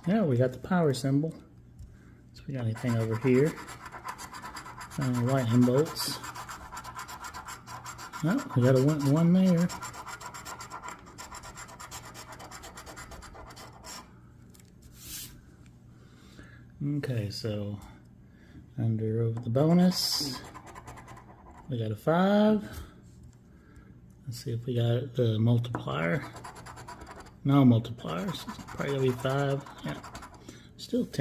Yeah, we got the power symbol. So we got anything over here? Lightning bolts. Oh, we got a one there. Okay, so over the bonus, we got a 5. Let's see if we got the multiplier. No multipliers. Probably gonna be 5. Yeah, still 10.